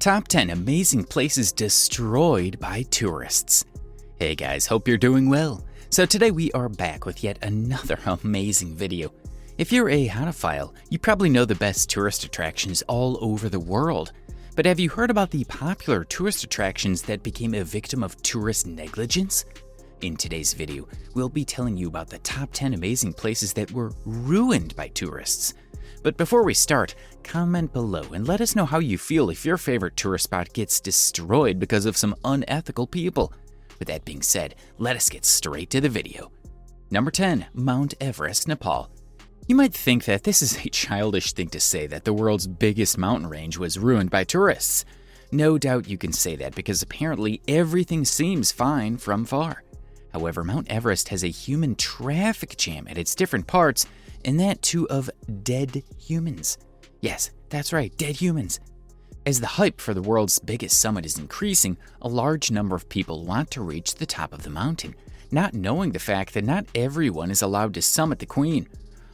Top 10 amazing places destroyed by tourists. Hey guys, hope you're doing well. So today we are back with yet another amazing video. If you're a hodophile, you probably know the best tourist attractions all over the world. But have you heard about the popular tourist attractions that became a victim of tourist negligence? In today's video, we'll be telling you about the top 10 amazing places that were ruined by tourists. But before we start, comment below and let us know how you feel if your favorite tourist spot gets destroyed because of some unethical people. With that being said, let us get straight to the video. Number 10. Mount Everest, Nepal. You might think that this is a childish thing to say that the world's biggest mountain range was ruined by tourists. No doubt you can say that because apparently everything seems fine from far. However, Mount Everest has a human traffic jam at its different parts, and that too of dead humans. Yes, that's right, dead humans. As the hype for the world's biggest summit is increasing, a large number of people want to reach the top of the mountain, not knowing the fact that not everyone is allowed to summit the Queen.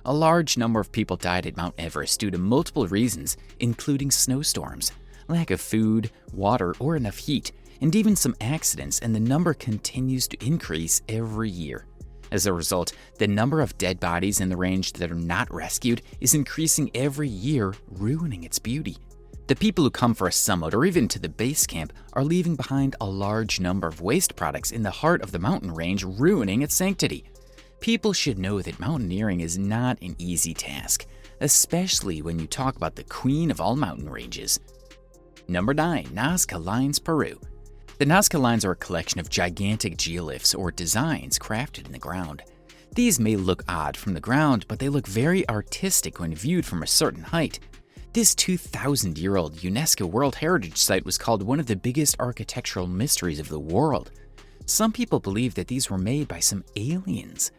A large number of people died at Mount Everest due to multiple reasons, including snowstorms, lack of food, water, or enough heat, and even some accidents, and the number continues to increase every year. As a result, the number of dead bodies in the range that are not rescued is increasing every year, ruining its beauty. The people who come for a summit or even to the base camp are leaving behind a large number of waste products in the heart of the mountain range, ruining its sanctity. People should know that mountaineering is not an easy task, especially when you talk about the queen of all mountain ranges. Number 9. Nazca Lines, Peru. The Nazca Lines are a collection of gigantic geoliths or designs crafted in the ground. These may look odd from the ground, but they look very artistic when viewed from a certain height. This 2,000-year-old UNESCO World Heritage Site was called one of the biggest architectural mysteries of the world. Some people believe that these were made by some aliens.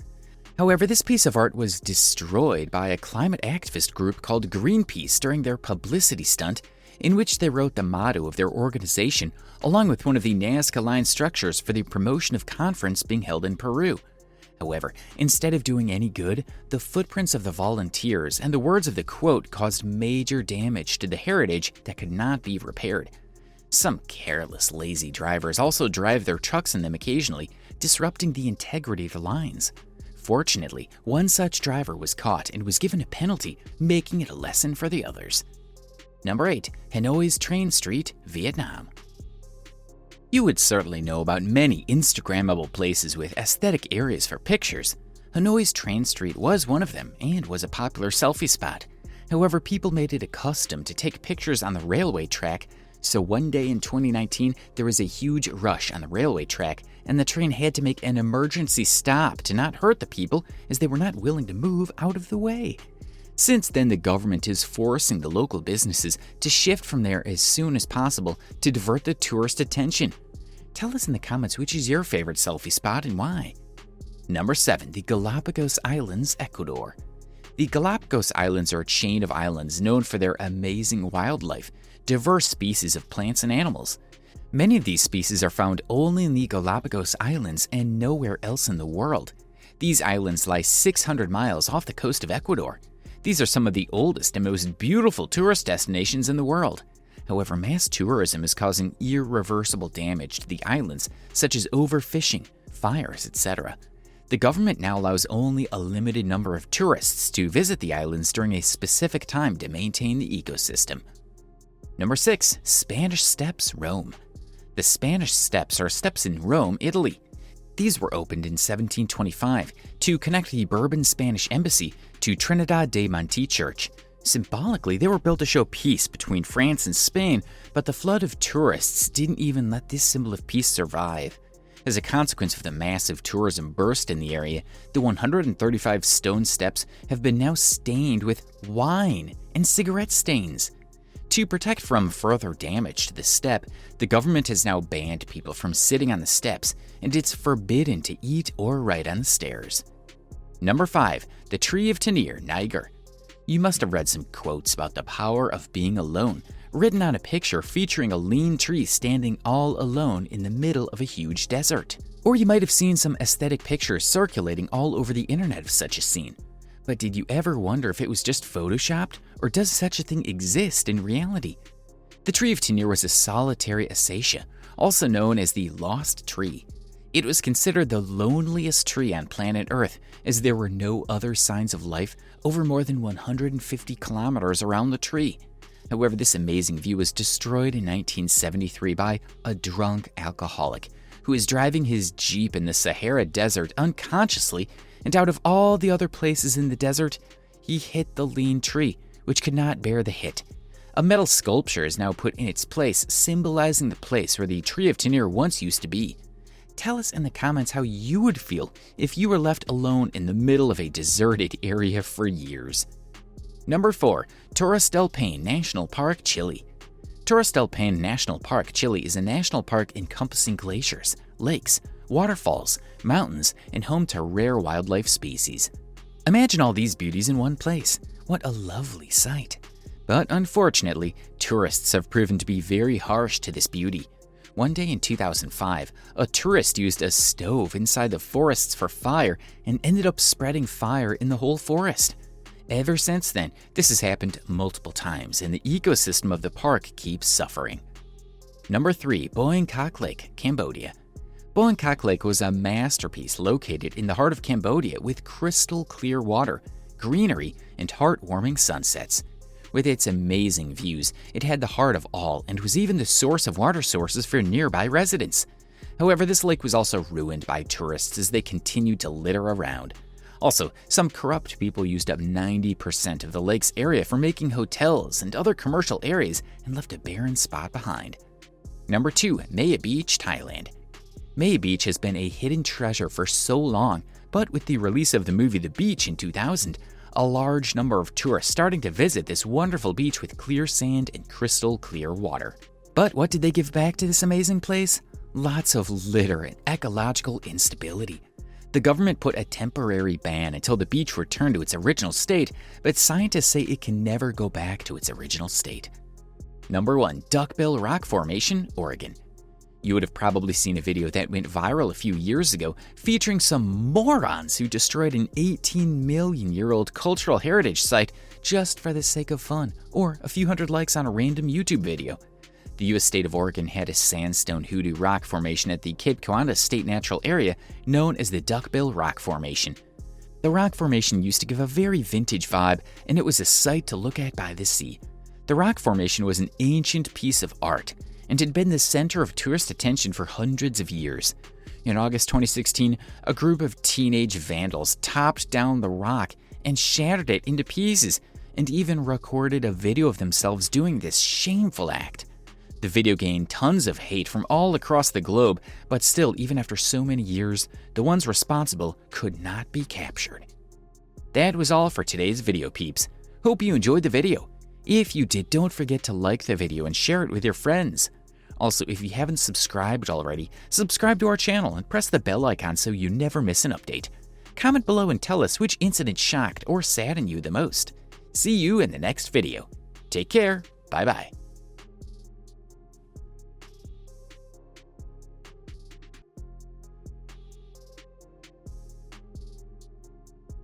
However, this piece of art was destroyed by a climate activist group called Greenpeace during their publicity stunt, in which they wrote the motto of their organization along with one of the Nazca Line structures for the promotion of conference being held in Peru. However, instead of doing any good, the footprints of the volunteers and the words of the quote caused major damage to the heritage that could not be repaired. Some careless, lazy drivers also drive their trucks in them occasionally, disrupting the integrity of the lines. Fortunately, one such driver was caught and was given a penalty, making it a lesson for the others. Number 8. Hanoi's Train Street, Vietnam. You would certainly know about many Instagrammable places with aesthetic areas for pictures. Hanoi's Train Street was one of them and was a popular selfie spot. However, people made it a custom to take pictures on the railway track, so one day in 2019 there was a huge rush on the railway track and the train had to make an emergency stop to not hurt the people as they were not willing to move out of the way. Since then, the government is forcing the local businesses to shift from there as soon as possible to divert the tourist attention. Tell us in the comments which is your favorite selfie spot and why. Number 7. The Galapagos Islands, Ecuador. The Galapagos Islands are a chain of islands known for their amazing wildlife, diverse species of plants and animals. Many of these species are found only in the Galapagos Islands and nowhere else in the world. These islands lie 600 miles off the coast of Ecuador. These are some of the oldest and most beautiful tourist destinations in the world. However, mass tourism is causing irreversible damage to the islands, such as overfishing, fires, etc. The government now allows only a limited number of tourists to visit the islands during a specific time to maintain the ecosystem. Number 6. Spanish Steps, Rome. The Spanish Steps are steps in Rome, Italy. These were opened in 1725 to connect the Bourbon Spanish Embassy to Trinidad de Monte Church. Symbolically, they were built to show peace between France and Spain, but the flood of tourists didn't even let this symbol of peace survive. As a consequence of the massive tourism burst in the area, the 135 stone steps have been now stained with wine and cigarette stains. To protect from further damage to the step, the government has now banned people from sitting on the steps, and it's forbidden to eat or write on the stairs. Number 5. The Tree of Ténéré, Niger. You must have read some quotes about the power of being alone, written on a picture featuring a lean tree standing all alone in the middle of a huge desert. Or you might have seen some aesthetic pictures circulating all over the internet of such a scene. But did you ever wonder if it was just photoshopped, or does such a thing exist in reality? The tree of Ténéré was a solitary acacia, also known as the lost tree. It was considered the loneliest tree on planet Earth, as there were no other signs of life over more than 150 kilometers around the tree. However, this amazing view was destroyed in 1973 by a drunk alcoholic who was driving his Jeep in the Sahara Desert unconsciously, and out of all the other places in the desert, he hit the lean tree, which could not bear the hit. A metal sculpture is now put in its place, symbolizing the place where the tree of Ténéré once used to be. Tell us in the comments how you would feel if you were left alone in the middle of a deserted area for years. Number 4. Torres del Paine National Park, Chile. Torres del Paine National Park, Chile is a national park encompassing glaciers, lakes, waterfalls, mountains, and home to rare wildlife species. Imagine all these beauties in one place. What a lovely sight. But unfortunately, tourists have proven to be very harsh to this beauty. One day in 2005, a tourist used a stove inside the forests for fire and ended up spreading fire in the whole forest. Ever since then, this has happened multiple times, and the ecosystem of the park keeps suffering. Number 3. Boeung Lake, Cambodia. Boeung Lake was a masterpiece located in the heart of Cambodia with crystal clear water, greenery, and heartwarming sunsets. With its amazing views, it had the heart of all and was even the source of water sources for nearby residents. However, this lake was also ruined by tourists as they continued to litter around. Also, some corrupt people used up 90% of the lake's area for making hotels and other commercial areas and left a barren spot behind. Number 2. Mae Beach, Thailand. Mae Beach has been a hidden treasure for so long, but with the release of the movie The Beach in 2000, a large number of tourists starting to visit this wonderful beach with clear sand and crystal clear water. But what did they give back to this amazing place? Lots of litter and ecological instability. The government put a temporary ban until the beach returned to its original state, but scientists say it can never go back to its original state. Number 1. Duckbill Rock Formation, Oregon. You would have probably seen a video that went viral a few years ago featuring some morons who destroyed an 18-million-year-old cultural heritage site just for the sake of fun, or a few hundred likes on a random YouTube video. The U.S. state of Oregon had a sandstone hoodoo rock formation at the Cape Coanda State Natural Area known as the Duckbill Rock Formation. The rock formation used to give a very vintage vibe, and it was a sight to look at by the sea. The rock formation was an ancient piece of art and had been the center of tourist attention for hundreds of years. In August 2016, a group of teenage vandals topped down the rock and shattered it into pieces, and even recorded a video of themselves doing this shameful act. The video gained tons of hate from all across the globe, but still, even after so many years, the ones responsible could not be captured. That was all for today's video, peeps. Hope you enjoyed the video. If you did, don't forget to like the video and share it with your friends. Also, if you haven't subscribed already, subscribe to our channel and press the bell icon so you never miss an update. Comment below and tell us which incident shocked or saddened you the most. See you in the next video. Take care. Bye-bye.